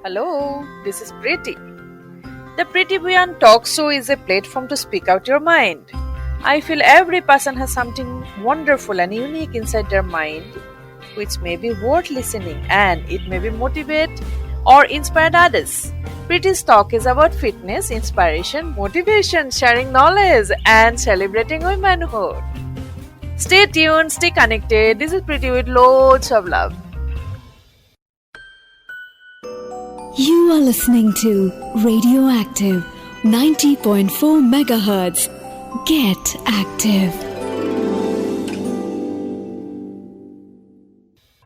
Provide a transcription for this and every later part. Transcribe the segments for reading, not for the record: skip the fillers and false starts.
Hello, this is Preeti. The Preeti Bhuyan talk show is a platform to speak out your mind. I feel every person has something wonderful and unique inside their mind which may be worth listening and it may be motivate or inspire others. Preeti's talk is about fitness, inspiration, motivation, sharing knowledge and celebrating womanhood. Stay tuned, stay connected. This is Preeti with loads of love. You are listening to Radioactive 90.4 megahertz. Get active.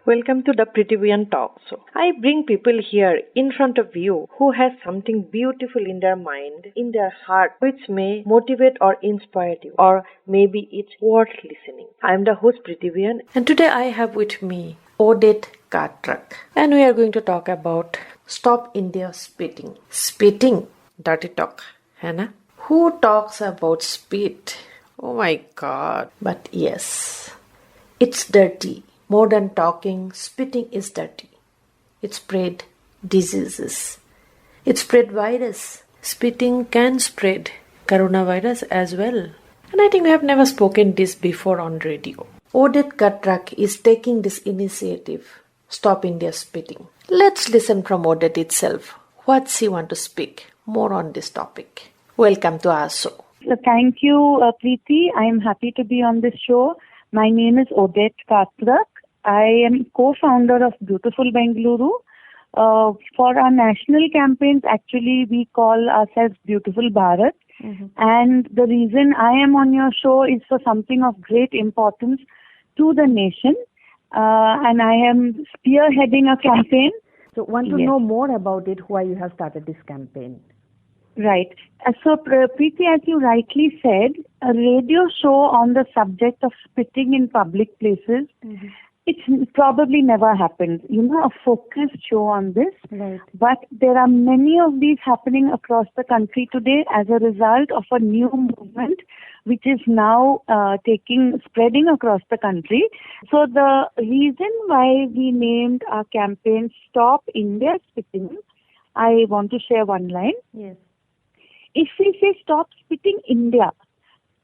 Welcome to the Preeti Bhuyan talk show. I bring people here in front of you who has something beautiful in their mind, in their heart, which may motivate or inspire you, or maybe it's worth listening. I am the host Preeti Bhuyan, and today I have with me Odette Katrak, and we are going to talk about Stop India Spitting. Spitting, dirty talk, है ना? Who talks about spit? Oh my God! But yes, it's dirty. More than talking, spitting is dirty. It spread diseases. It spread virus. Spitting can spread coronavirus as well. And I think we have never spoken this before on radio. Odette Katrak is taking this initiative. Stop India Spitting. Let's listen from Odette itself. What she want to speak more on this topic. Welcome to our show. Thank you, Preeti. I am happy to be on this show. My name is Odette Katrak. I am co-founder of Beautiful Bengaluru. For our national campaigns, actually, we call ourselves Beautiful Bharat. Mm-hmm. And the reason I am on your show is for something of great importance to the nation. And I am spearheading a campaign. So, want to know more about it, why you have started this campaign? Right. So, Preeti, as you rightly said, a radio show on the subject of spitting in public places, mm-hmm. It's probably never happened. A focused show on this. Right. But there are many of these happening across the country today as a result of a new movement which is now spreading across the country. So the reason why we named our campaign Stop India Spitting, I want to share one line. Yes. If we say Stop Spitting India,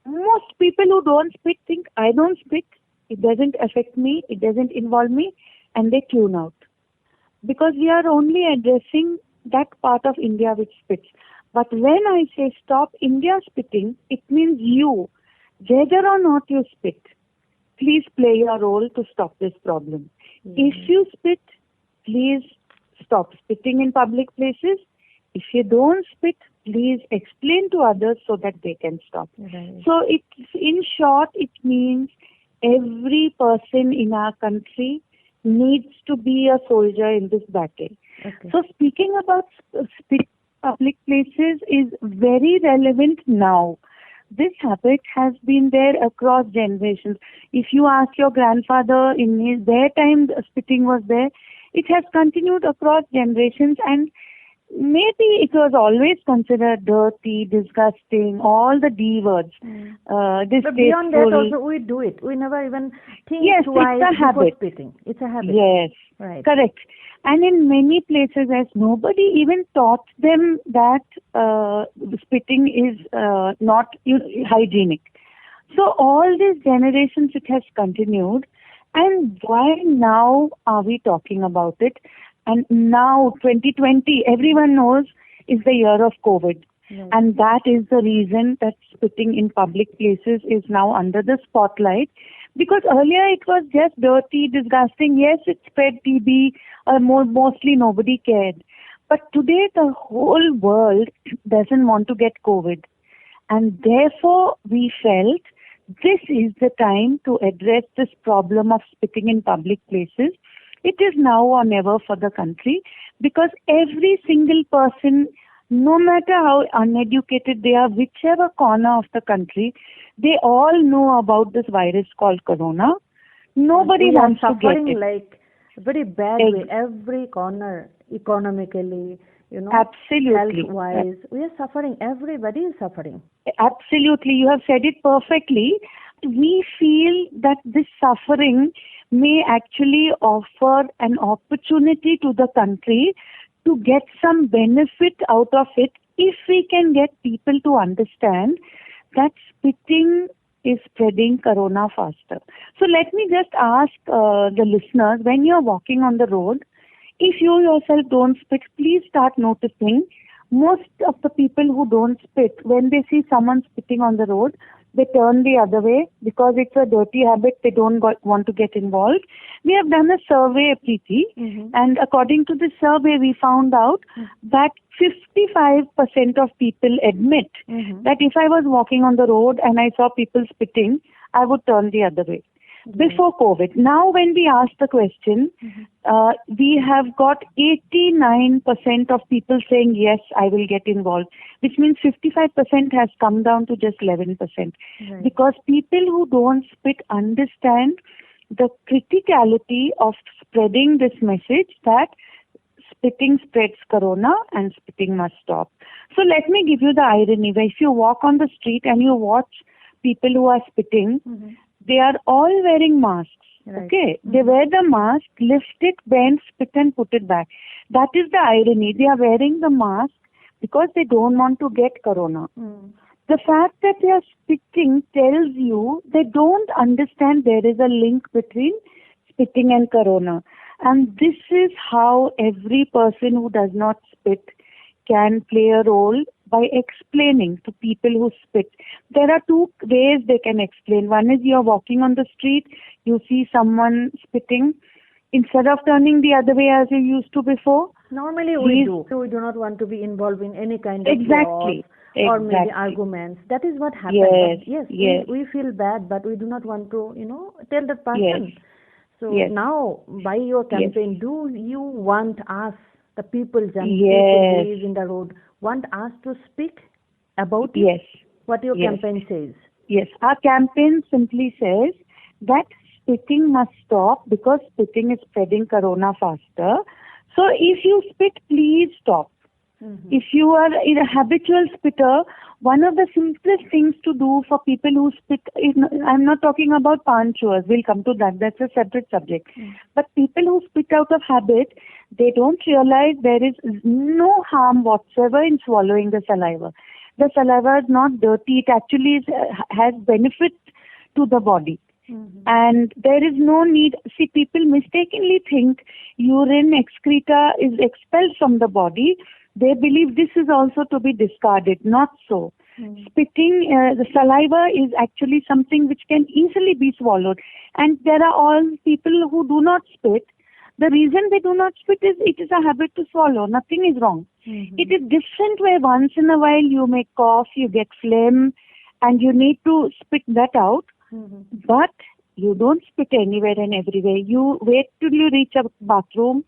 most people who don't spit think, I don't spit, it doesn't affect me, it doesn't involve me, and they tune out. Because we are only addressing that part of India which spits. But when I say Stop India Spitting, it means you, whether or not you spit, please play your role to stop this problem. Mm-hmm. If you spit, please stop spitting in public places. If you don't spit, please explain to others so that they can stop. Right. So in short, it means every person in our country needs to be a soldier in this battle. Okay. So speaking about public places is very relevant now. This habit has been there across generations. If you ask your grandfather, in their time spitting was there, it has continued across generations, and maybe it was always considered dirty, disgusting, all the D words. But beyond that also we do it. We never even think twice before spitting. It's a habit. Yes, right. Correct. And in many places, as nobody even taught them that spitting is not hygienic. So all these generations it has continued. And why now are we talking about it? And now, 2020, everyone knows, is the year of COVID. Right. And that is the reason that spitting in public places is now under the spotlight. Because earlier it was just dirty, disgusting. Yes, it spread TB. Mostly nobody cared. But today the whole world doesn't want to get COVID. And therefore, we felt this is the time to address this problem of spitting in public places. It is now or never for the country, because every single person, no matter how uneducated they are, whichever corner of the country, they all know about this virus called corona. Nobody wants to get it. Like very bad way, every corner, economically, Absolutely. health-wise. We are suffering. Everybody is suffering. Absolutely. You have said it perfectly. We feel that this suffering may actually offer an opportunity to the country to get some benefit out of it if we can get people to understand that spitting is spreading corona faster. So let me just ask the listeners, when you're walking on the road, if you yourself don't spit, please start noticing most of the people who don't spit, when they see someone spitting on the road, they turn the other way because it's a dirty habit. They don't want to get involved. We have done a survey, Preeti, and according to the survey, we found out that 55% of people admit that if I was walking on the road and I saw people spitting, I would turn the other way. Before COVID. Now when we ask the question, we have got 89% of people saying, yes, I will get involved, which means 55% has come down to just 11%. Right. Because people who don't spit understand the criticality of spreading this message that spitting spreads corona and spitting must stop. So let me give you the irony. If you walk on the street and you watch people who are spitting, they are all wearing masks. Right. Okay, they wear the mask, lift it, bend, spit and put it back. That is the irony. They are wearing the mask because they don't want to get corona. The fact that they are spitting tells you they don't understand there is a link between spitting and corona. And this is how every person who does not spit can play a role by explaining to people who spit. There are two ways they can explain. One is you're walking on the street, you see someone spitting. Instead of turning the other way as you used to before. Normally we do. We do not want to be involved in any kind of wars or maybe arguments. That is what happens. Yes. We feel bad, but we do not want to, tell that person. So now, by your campaign, do you want us, the people who live in the road, want us to speak about it? What your campaign says? Yes, our campaign simply says that spitting must stop because spitting is spreading corona faster. So if you spit, please stop. If you are a habitual spitter, one of the simplest things to do for people who spit, I'm not talking about pan chewers, we'll come to that, that's a separate subject. But people who spit out of habit, they don't realize there is no harm whatsoever in swallowing the saliva. The saliva is not dirty, it actually has benefit to the body. And there is no need. See, people mistakenly think urine excreta is expelled from the body. They believe this is also to be discarded. Not so. Spitting, the saliva is actually something which can easily be swallowed. And there are all people who do not spit. The reason they do not spit is it is a habit to swallow. Nothing is wrong. It is different where once in a while you may cough, you get phlegm, and you need to spit that out. But you don't spit anywhere and everywhere. You wait till you reach a bathroom,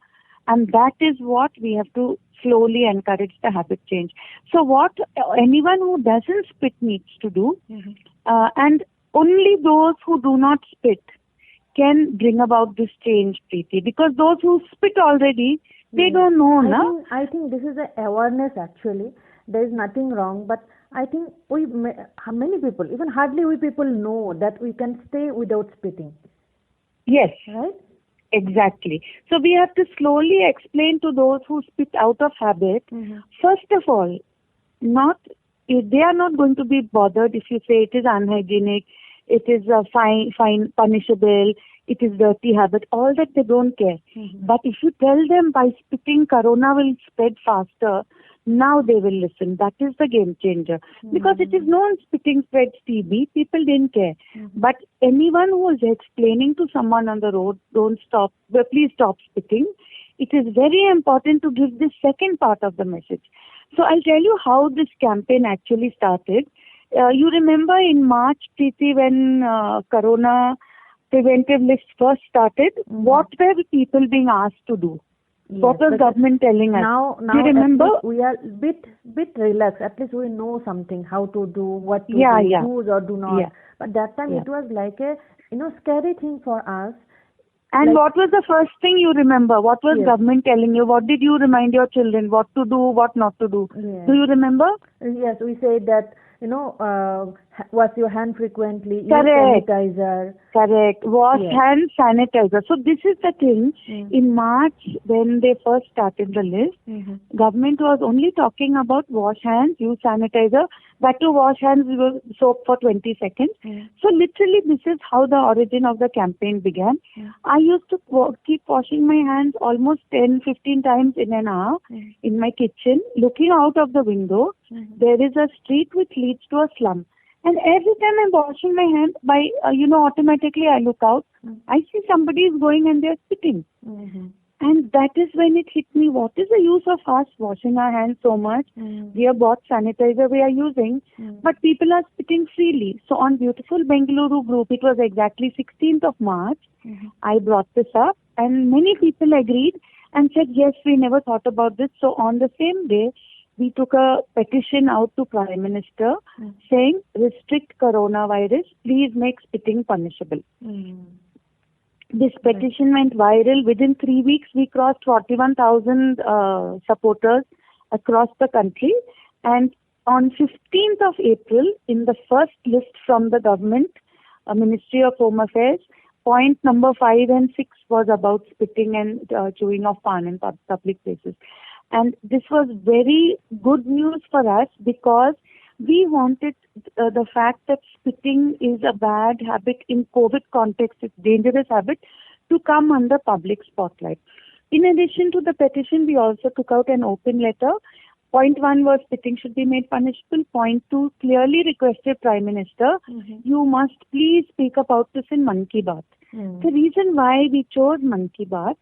and that is what we have to slowly encourage the habit change. So what anyone who doesn't spit needs to do, and only those who do not spit can bring about this change, Preeti, because those who spit already, they don't know. I think this is an awareness actually. There is nothing wrong, but I think many people, even hardly we people know that we can stay without spitting. Yes. Right? Exactly. So we have to slowly explain to those who spit out of habit, first of all, they are not going to be bothered if you say it is unhygienic, it is fine, punishable, it is dirty habit, all that they don't care. But if you tell them by spitting corona will spread faster, now they will listen. That is the game changer. Because it is known spitting spreads TB, people didn't care. But anyone who is explaining to someone on the road, please stop spitting, it is very important to give this second part of the message. So I'll tell you how this campaign actually started. You remember in March, Preeti, when corona preventive list first started, what were people being asked to do? Yes, what was government telling us? Now do you remember? We are bit relaxed. At least we know something, how to do, what to do, do or do not. But that time it was like a scary thing for us. And what was the first thing you remember? What was government telling you? What did you remind your children? What to do, what not to do? Do you remember? Yes, we said that wash your hand frequently, use Correct. sanitizer. Correct. Wash Yes. hand, sanitizer. So this is the thing. In March, when they first started the list, government was only talking about wash hands, use sanitizer, but to wash hands with soap for 20 seconds. So literally this is how the origin of the campaign began. I used to keep washing my hands almost 10-15 times in an hour in my kitchen, looking out of the window. There is a street which leads to a slum. And every time I'm washing my hands, automatically I look out. I see somebody is going and they're spitting. And that is when it hit me, what is the use of us washing our hands so much? We have bought sanitizer we are using, but people are spitting freely. So on beautiful Bengaluru group, it was exactly 16th of March, I brought this up and many people agreed and said, yes, we never thought about this. So on the same day, we took a petition out to Prime Minister saying, restrict coronavirus, please make spitting punishable. This petition went viral. Within 3 weeks, we crossed 41,000 supporters across the country. And on 15th of April, in the first list from the government, Ministry of Home Affairs, point number 5 and 6 was about spitting and chewing of pan in public places. And this was very good news for us because we wanted the fact that spitting is a bad habit in COVID context, it's a dangerous habit, to come under public spotlight. In addition to the petition, we also took out an open letter. Point 1 was spitting should be made punishable. Point 2 clearly requested Prime Minister, you must please speak about this in Mann Ki Baat. The reason why we chose Mann Ki Baat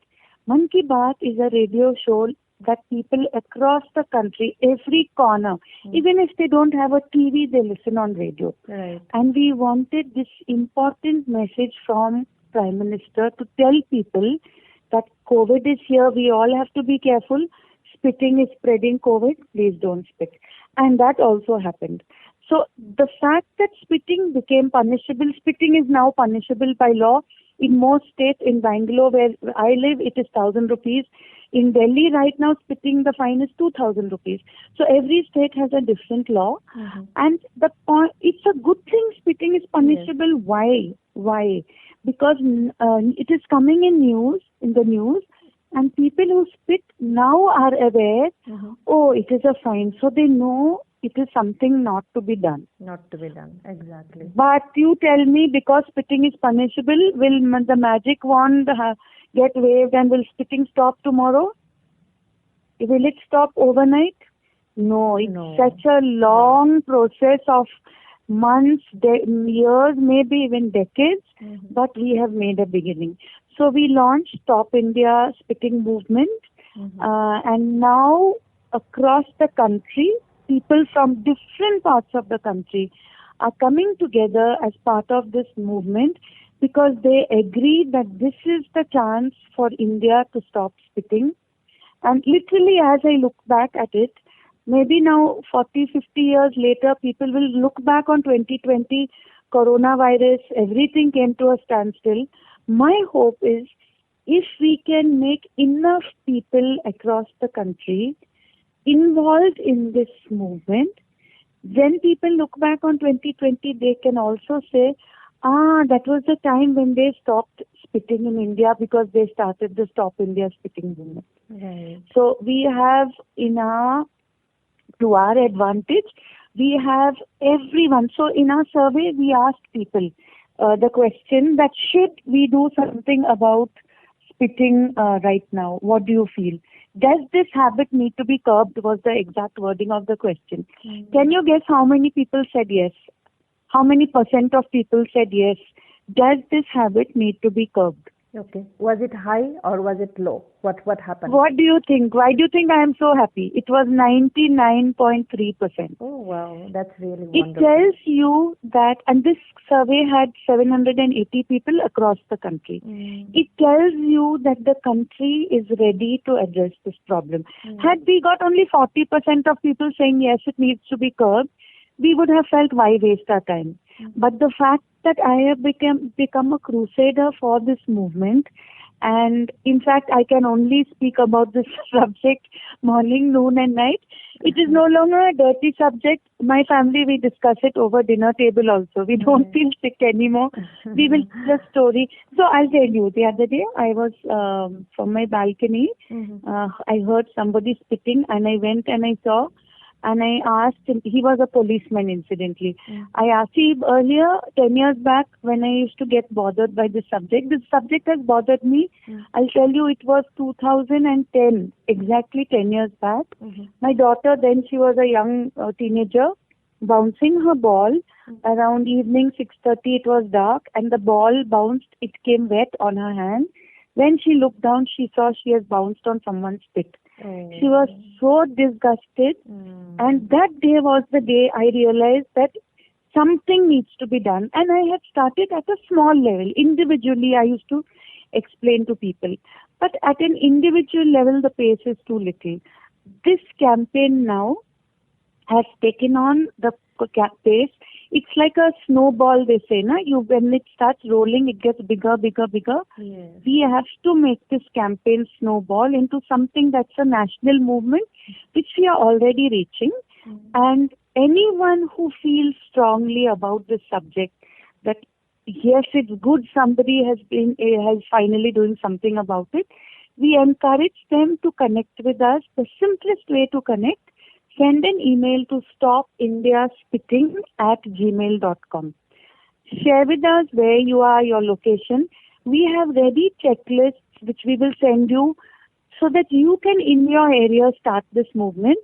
is a radio show that people across the country, every corner, even if they don't have a TV, they listen on radio. Right. And we wanted this important message from Prime Minister to tell people that COVID is here, we all have to be careful. Spitting is spreading COVID, please don't spit. And that also happened. So the fact that spitting became punishable, spitting is now punishable by law. In most states, in Bangalore where I live, it is 1,000 rupees. In Delhi right now, spitting, the fine is 2,000 rupees. So every state has a different law. And it's a good thing spitting is punishable. Yes. Why? Because it is coming in the news, and people who spit now are aware, it is a fine. So they know it is something not to be done. Not to be done, exactly. But you tell me, because spitting is punishable, will the magic wand get waved and will spitting stop tomorrow? Will it stop overnight? No, it's such a long process of months, years, maybe even decades, but we have made a beginning. So we launched Stop India Spitting Movement, and now across the country, people from different parts of the country are coming together as part of this movement because they agree that this is the chance for India to stop spitting. And literally, as I look back at it, maybe now 40, 50 years later, people will look back on 2020, coronavirus, everything came to a standstill. My hope is if we can make enough people across the country involved in this movement, when people look back on 2020, they can also say, that was the time when they stopped spitting in India because they started the Stop India Spitting movement. Right. So we have to our advantage, we have everyone. So in our survey, we asked people the question that should we do something about spitting right now? What do you feel? Does this habit need to be curbed? Was the exact wording of the question. Can you guess how many people said yes? How many % of people said yes? Does this habit need to be curbed? Okay. Was it high or was it low? What happened? What do you think? Why do you think I am so happy? It was 99.3%. Oh, wow. That's really wonderful. It tells you that, and this survey had 780 people across the country. It tells you that the country is ready to address this problem. Had we got only 40% of people saying yes, it needs to be curbed, we would have felt why waste our time. But the fact that I have become a crusader for this movement, And in fact, I can only speak about this subject morning, noon and night. It is no longer a dirty subject. My family, we discuss it over dinner table also. We don't feel sick anymore. We will just story. So I'll tell you, the other day I was from my balcony. I heard somebody spitting and I went and I saw. And I asked him, he was a policeman incidentally. I asked him earlier, 10 years back, when I used to get bothered by this subject has bothered me. I'll tell you, it was 2010, exactly 10 years back. My daughter, then she was a young teenager, bouncing her ball around evening 6:30. It was dark and the ball bounced. It came wet on her hand. When she looked down, she saw she has bounced on someone's spit. She was so disgusted, and that day was the day I realized that something needs to be done. And I had started at a small level. Individually, I used to explain to people. But at an individual level, the pace is too little. This campaign now has taken on the pace. It's like a snowball, they say, na? When it starts rolling, it gets bigger, bigger, bigger. Yes. We have to make this campaign snowball into something that's a national movement, which we are already reaching. And anyone who feels strongly about this subject, that yes, it's good somebody has finally doing something about it, we encourage them to connect with us. The simplest way to connect, send an email to stopindiaspitting@gmail.com. Share with us where you are, your location. We have ready checklists which we will send you so that you can in your area start this movement.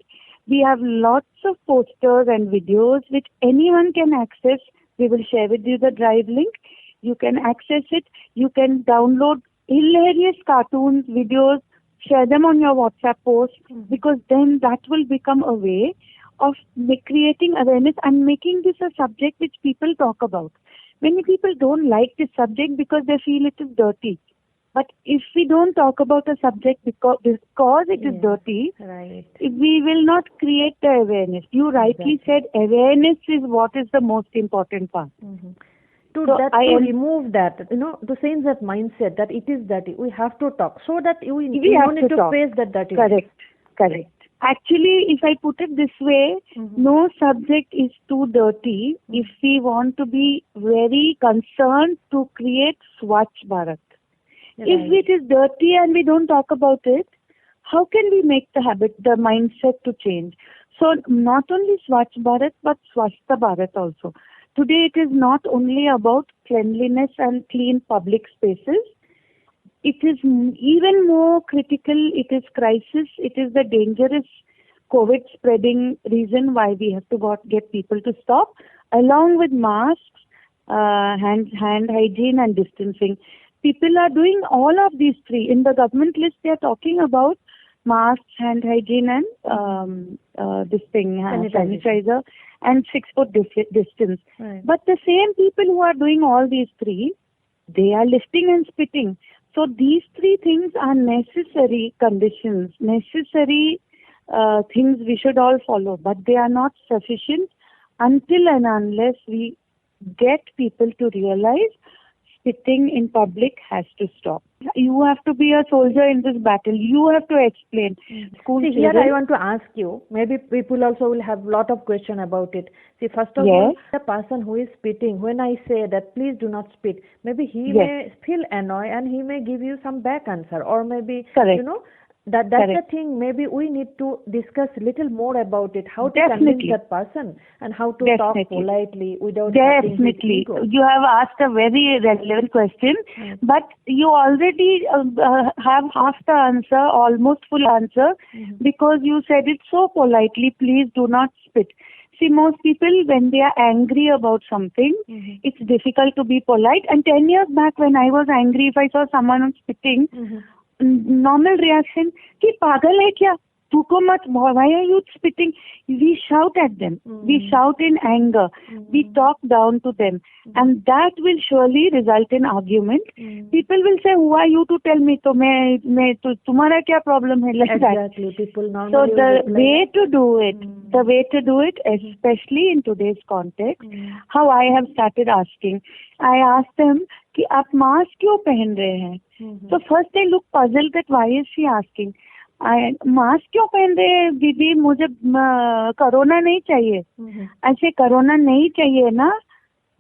We have lots of posters and videos which anyone can access. We will share with you the drive link. You can access it. You can download hilarious cartoons, videos, share them on your WhatsApp post, because then that will become a way of creating awareness and making this a subject which people talk about. Many people don't like this subject because they feel it is dirty. But if we don't talk about a subject because it is dirty, we will not create the awareness. You rightly said awareness is what is the most important part. To remove that, to change that mindset that it is dirty, we have to talk so that we don't need to face that dirty. Correct. Actually, if I put it this way, no subject is too dirty if we want to be very concerned to create Swachh Bharat. If it is dirty and we don't talk about it, how can we make the mindset to change? So not only Swachh Bharat, but Swasthya Bharat also. Today it is not only about cleanliness and clean public spaces. It is even more critical. It is crisis. It is the dangerous COVID spreading reason why we have to get people to stop, along with masks, hand hygiene and distancing. People are doing all of these three. In the government list, they are talking about masks, hand hygiene and sanitizer and 6 foot distance. Right. But the same people who are doing all these three, they are lifting and spitting. So these three things are necessary conditions, necessary things we should all follow. But they are not sufficient until and unless we get people to realize spitting in public has to stop. You have to be a soldier in this battle. You have to explain. Here I want to ask you, maybe people also will have a lot of question about it. See, first of all, the person who is spitting, when I say that please do not spit, maybe he may feel annoyed and he may give you some back answer, or maybe, that's the thing. Maybe we need to discuss a little more about it, how to convince that person and how to talk politely without hurting his ego. You have asked a very relevant question, but you already have half the answer, almost full answer, because you said it so politely, please do not spit. See, most people, when they are angry about something, it's difficult to be polite. And 10 years back when I was angry, if I saw someone spitting, normal reaction, ki pagal hai kya? Tuko mat, why are you spitting? We shout at them. We shout in anger. We talk down to them. And that will surely result in argument. People will say, who are you to tell me? To tumhara kya problem hai? Like exactly. that. People normally so the way to do it, especially in today's context, how I have started asking. I ask them, कि आप mask क्यों पहन रहे हैं. तो first they look puzzled that why is she asking. Mask क्यों पहन रहे हैं दीदी, मुझे कोरोना नहीं चाहिए. ऐसे कोरोना नहीं चाहिए ना.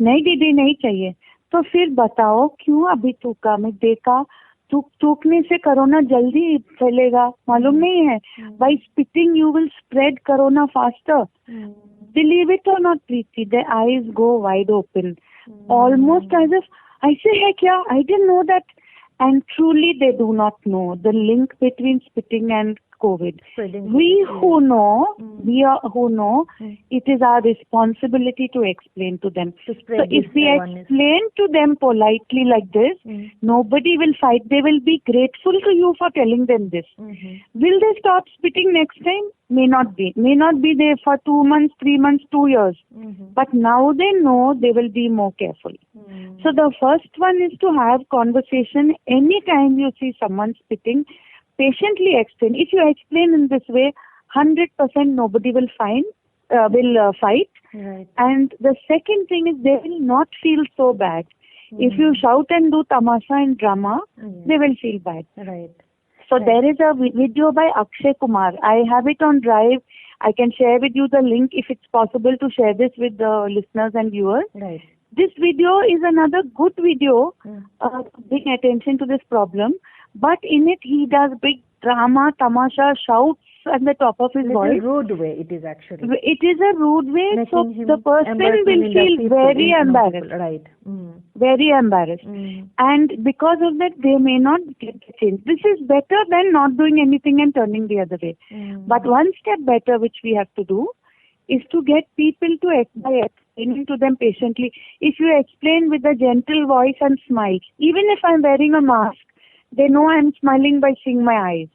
नहीं दीदी नहीं चाहिए. तो फिर बताओ क्यों अभी थूका. मैं देखा थूकने से कोरोना जल्दी फैलेगा, मालूम नहीं है. By spitting you will spread corona faster. Believe it or not Preeti, their eyes go wide open, almost as if ऐसे है क्या, I didn't know that. And truly they do not know the link between spitting and COVID. We who know, it is our responsibility to explain to them. So if we explain to them politely like this, nobody will fight. They will be grateful to you for telling them this. Will they stop spitting next time? May not be. May not be there for 2 months, 3 months, 2 years. But now they know, they will be more careful. So the first one is to have conversation. Anytime you see someone spitting, patiently explain. If you explain in this way, 100% nobody will fight. Right. And the second thing is they will not feel so bad. If you shout and do tamasha and drama, they will feel bad. Right. So there is a video by Akshay Kumar. I have it on Drive. I can share with you the link if it's possible to share this with the listeners and viewers. Right. This video is another good video bring attention to this problem. But in it, he does big drama, tamasha, shouts at the top of his voice. It's a rude way, it is actually. It is a rude way, so the person will feel very embarrassed. Right. Very embarrassed. And because of that, they may not get the change. This is better than not doing anything and turning the other way. But one step better, which we have to do, is to get people to explain to them patiently. If you explain with a gentle voice and smile, even if I'm wearing a mask, they know I'm smiling by seeing my eyes.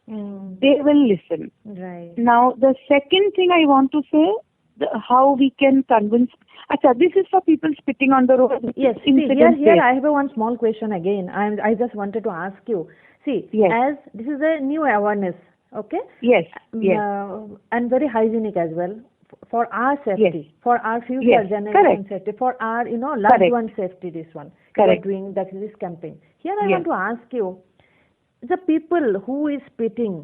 They will listen. Right. Now, the second thing I want to say, how we can convince. Achha, this is for people spitting on the road. Yes. Here I have one small question again. I just wanted to ask you. See, as this is a new awareness, okay? Yes. And very hygienic as well. For our safety, for our future generation safety, for our loved one safety. This one. Correct. Doing this campaign. Here I want to ask you. The people who is spitting,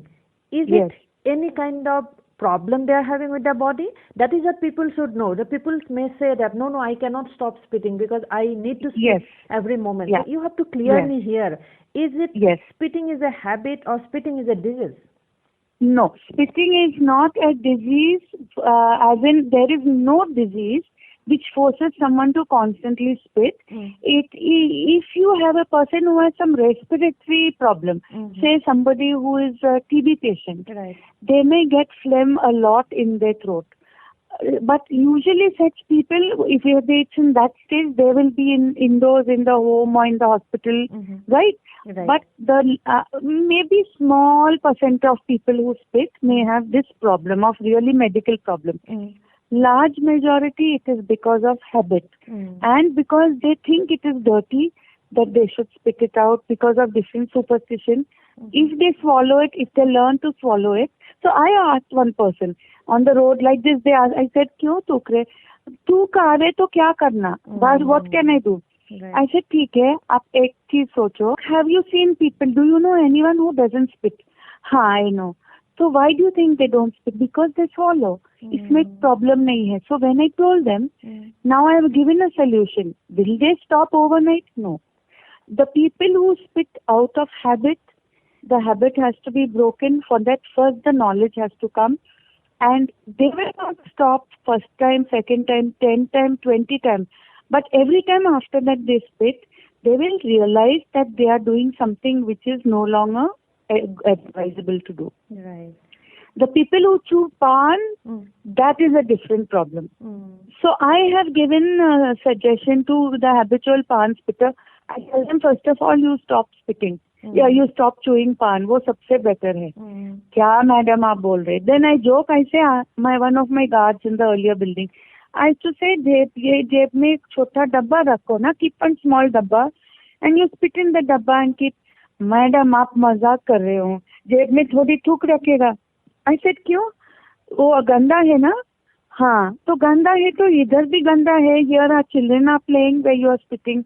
is it any kind of problem they are having with their body? That is what people should know. The people may say that, no, I cannot stop spitting because I need to spit every moment. So you have to clear me here. Is it spitting is a habit or spitting is a disease? No, spitting is not a disease, as in there is no disease which forces someone to constantly spit. If you have a person who has some respiratory problem, say somebody who is a TB patient, they may get phlegm a lot in their throat. But usually such people, if it's in that stage, they will be indoors in the home or in the hospital, right? But the maybe small percent of people who spit may have this problem of really medical problem. Large majority, it is because of habit and because they think it is dirty, that they should spit it out because of different superstition. If they swallow it, if they learn to swallow it. So I asked one person on the road like this, I said, "Kyun thuk rahe? Tu kha rahe to kya karna? What can I do?" I said, "ठीक है, आप एक चीज सोचो. Have you seen people? Do you know anyone who doesn't spit?" हाँ, I know. So why do you think they don't spit? Because they swallow. इसमें problem नहीं है. So when I told them, now I have given a solution. Will they stop overnight? No. The people who spit out of habit, the habit has to be broken. For that, first the knowledge has to come. And they will not stop first time, second time, 10 times, 20 times. But every time after that they spit, they will realize that they are doing something which is no longer advisable to do. Right. The people who chew pan, that is a different problem. So I have given a suggestion to the habitual pan spitter. I tell them, first of all, you stop spitting. You stop chewing pan. वो सबसे better है. क्या madam आप बोल रहे? Then I joke. I say, one of my guards in the earlier building, I used to say, जेब में एक छोटा डब्बा रखो ना, keep one small डब्बा, and you spit in the डब्बा and keep. मैडम आप मजाक कर रहे हो, जेब में थोड़ी थूक रखेगा. I said, क्यों? वो गंदा है ना? हाँ, तो गंदा है तो इधर भी गंदा है. Here are children are playing where you are spitting.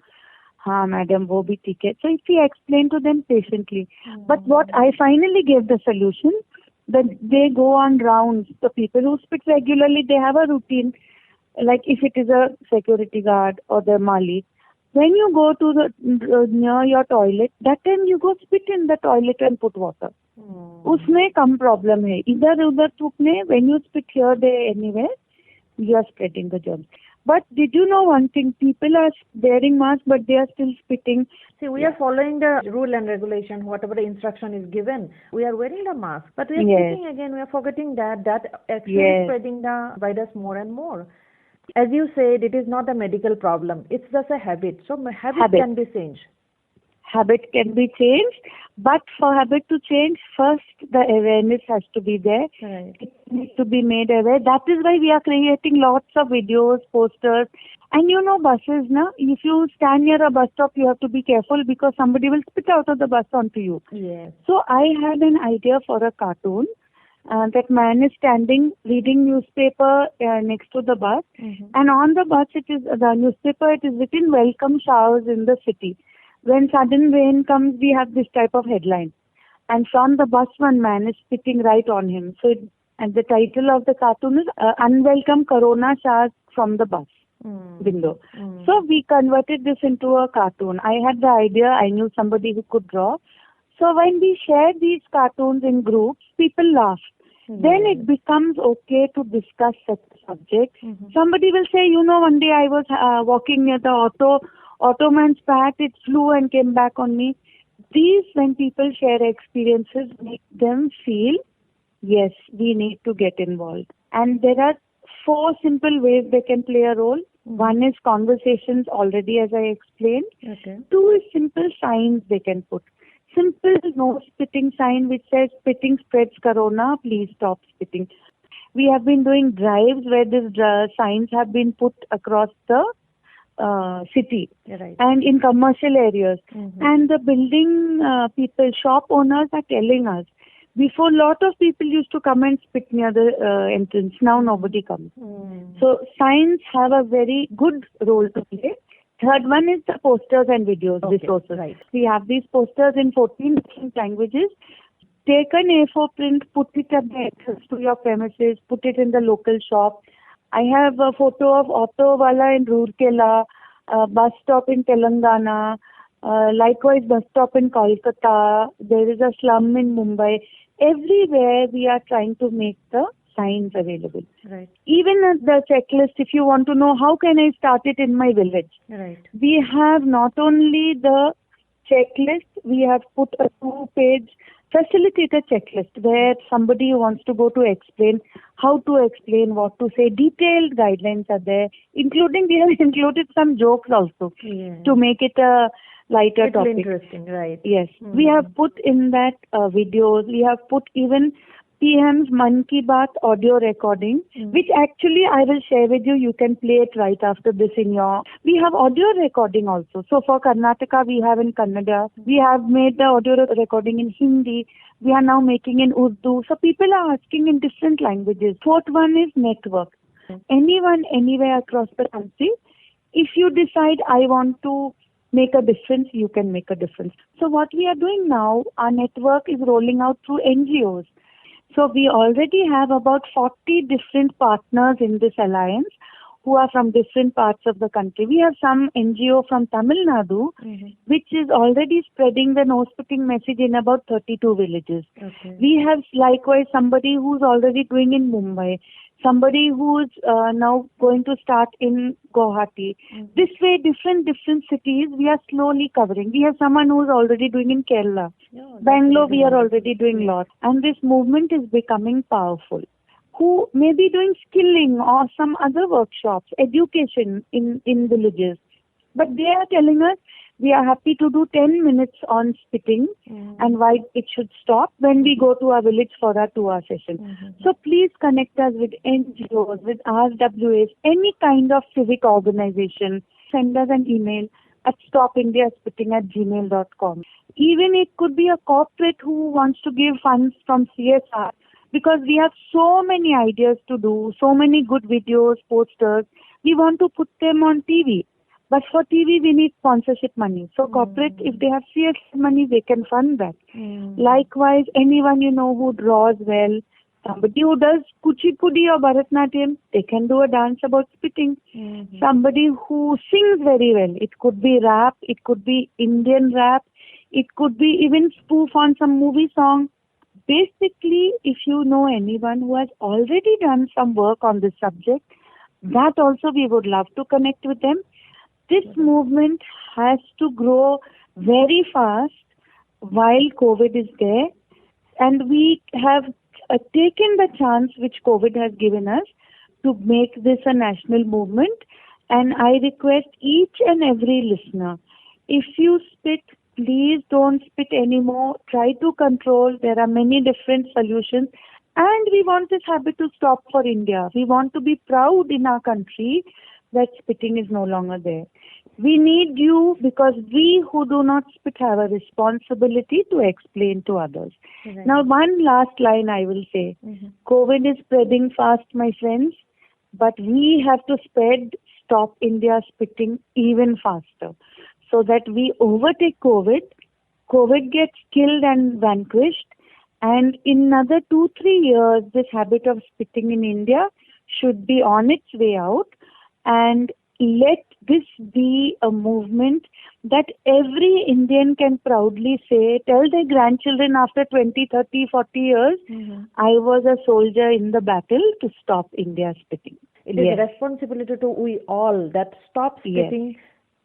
हाँ मैडम वो भी ठीक है. So if we explain to them patiently, but what I finally gave the solution that they go on rounds. The people who spit regularly, they have a routine. Like if it is a security guard or the mali, when you go to the near your toilet, that time you go spit in the toilet and put water. उसमें कम problem है. इधर उधर थूकने, when you spit here, there, anywhere, you are spreading the germs. But did you know one thing? People are wearing masks, but they are still spitting. See, we are following the rule and regulation, whatever the instruction is given. We are wearing the mask, but we are spitting again. We are forgetting that actually spreading the virus more and more. As you said, it is not a medical problem. It's just a habit. So habit can be changed. Habit can be changed, but for habit to change, first the awareness has to be there. Right. It needs to be made aware. That is why we are creating lots of videos, posters. And you know buses, na? If you stand near a bus stop, you have to be careful because somebody will spit out of the bus onto you. Yes. So I had an idea for a cartoon. That man is standing reading newspaper next to the bus, and on the bus it is the newspaper. It is written "Welcome showers in the city." When sudden rain comes, we have this type of headline. And from the bus, one man is spitting right on him. So, and the title of the cartoon is "Unwelcome Corona Showers from the Bus Window." So we converted this into a cartoon. I had the idea. I knew somebody who could draw. So when we share these cartoons in groups, people laugh. Then it becomes okay to discuss such subjects. Somebody will say, you know, one day I was walking near the automan spat, it flew and came back on me. These, when people share experiences, make them feel, yes, we need to get involved. And there are 4 simple ways they can play a role. One is conversations already, as I explained. Okay. 2 is simple signs they can put. Simple no spitting sign which says spitting spreads corona, please stop spitting. We have been doing drives where these signs have been put across the city and in commercial areas. And the building people, shop owners are telling us, before lot of people used to come and spit near the entrance. Now nobody comes. So signs have a very good role to play. Third one is the posters and videos, resources. Right. We have these posters in 14 different languages. Take an A4 print, put it at the entrance to your premises, put it in the local shop. I have a photo of auto wala in Roorkela, bus stop in Telangana, likewise bus stop in Kolkata. There is a slum in Mumbai. Everywhere we are trying to make the signs available. Right. Even the checklist, if you want to know how can I start it in my village. Right. We have not only the checklist, we have put a 2-page facilitator checklist where somebody who wants to go to explain how to explain, what to say. Detailed guidelines are there, including we have included some jokes also to make it a lighter topic. Interesting, right? Yes. We have put in that videos. We have put even PM's Man Ki Baat audio recording, which actually I will share with you. You can play it right after this in your... We have audio recording also. So for Karnataka, we have in Kannada. We have made the audio recording in Hindi. We are now making in Urdu. So people are asking in different languages. Fourth one is network. Anyone, anywhere across the country, if you decide I want to make a difference, you can make a difference. So what we are doing now, our network is rolling out through NGOs. So we already have about 40 different partners in this alliance who are from different parts of the country. We have some NGO from Tamil Nadu, which is already spreading the no spitting message in about 32 villages. We have likewise somebody who's already doing in Mumbai, somebody who's now going to start in Guwahati. This way, different cities we are slowly covering. We have someone who's already doing in Kerala. Bengaluru, we are already doing lots. And this movement is becoming powerful. Who may be doing skilling or some other workshops, education in villages. But they are telling us we are happy to do 10 minutes on spitting and why it should stop when we go to our village for our 2-hour session. So please connect us with NGOs, with RWAs, any kind of civic organization. Send us an email at stopindiaspitting@gmail.com. Even it could be a corporate who wants to give funds from CSR, because we have so many ideas to do, so many good videos, posters. We want to put them on TV. But for TV, we need sponsorship money. So corporate, if they have CS money, they can fund that. Likewise, anyone who draws well, somebody who does kuchipudi or Bharatnatyam, they can do a dance about spitting. Somebody who sings very well, it could be rap, it could be Indian rap, it could be even spoof on some movie song. Basically, if you know anyone who has already done some work on this subject, that also we would love to connect with them. This movement has to grow very fast while COVID is there, and we have taken the chance which COVID has given us to make this a national movement. And I request each and every listener, if you spit, please don't spit anymore. Try to control. There are many different solutions. And we want this habit to stop for India. We want to be proud in our country that spitting is no longer there. We need you because we who do not spit have a responsibility to explain to others. Right. Now, one last line I will say. COVID is spreading fast, my friends, but we have to stop India spitting even faster so that we overtake COVID. COVID gets killed and vanquished. And in another 2-3 years, this habit of spitting in India should be on its way out. And let this be a movement that every Indian can proudly say, tell their grandchildren after 20, 30, 40 years, I was a soldier in the battle to stop India spitting. It is a responsibility to we all that stop spitting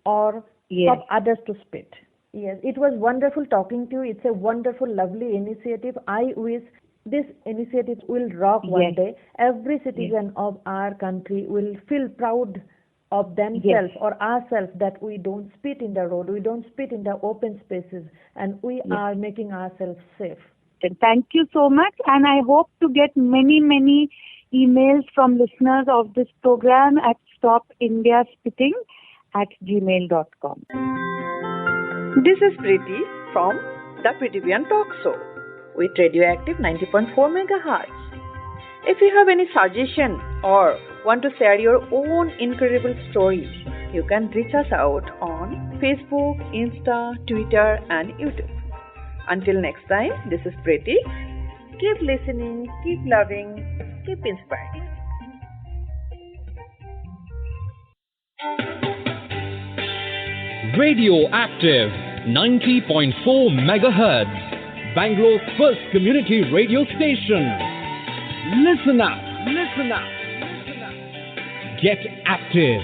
or stop others to spit. Yes, it was wonderful talking to you. It's a wonderful, lovely initiative. I wish this initiative will rock one day. Every citizen of our country will feel proud of themselves or ourselves that we don't spit in the road, we don't spit in the open spaces, and we are making ourselves safe. Thank you so much, and I hope to get many, many emails from listeners of this program at stopindiaspitting@gmail.com. This is Preeti from the Preeti Bhuyan Talk Show with Radioactive 90.4 MHz. If you have any suggestion or want to share your own incredible story, you can reach us out on Facebook, Insta, Twitter and YouTube. Until next time, this is Preeti. Keep listening, keep loving, keep inspiring. Radioactive 90.4 MHz, Bangalore's first community radio station. Listen up, listen up, listen up. Get active.